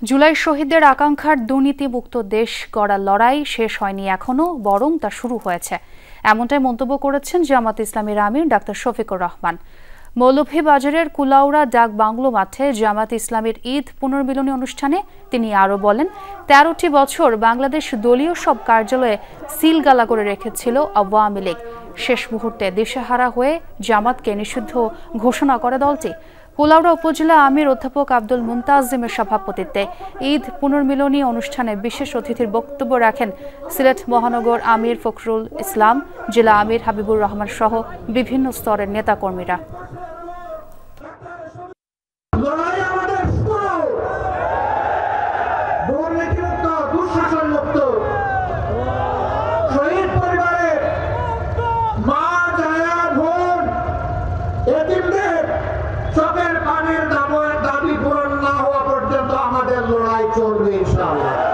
জুলাই শহীদদের আকাঙ্ক্ষার দুর্নীতিমুক্ত দেশ গড়ার লড়াই শেষ হয়নি এখনো, বরং তা শুরু হয়েছে। এমনটাই মন্তব্য করেছেন জামাত ইসলামীর আমির ডাক্তার শফিকুর রহমান। মৌলভীবাজারের কুলাউড়া ডাক বাংলো মাঠে জামাত ইসলামীর ঈদ পুনর্মিলনী অনুষ্ঠানে তিনি আরও বলেন, ১৩টি বছর বাংলাদেশ দলীয় সব কার্যালয়ে সিলগালা করে রেখেছিল আওয়ামী লীগ। শেষ মুহূর্তে দিশেহারা হয়ে জামাতকে নিষিদ্ধ ঘোষণা করে দলটি। কুলাউড়া উপজেলা আমির অধ্যাপক আব্দুল মুনতাজিমের সভাপতিত্বে ঈদ পুনর্মিলনী অনুষ্ঠানে বিশেষ অতিথির বক্তব্য রাখেন সিলেট মহানগর আমির ফখরুল ইসলাম, জেলা আমির হাবিবুর রহমান সহ বিভিন্ন স্তরের নেতাকর্মীরা। চোখের পানির দাবি পূরণ না হওয়া পর্যন্ত আমাদের লড়াই চলবে ইনশাআল্লাহ।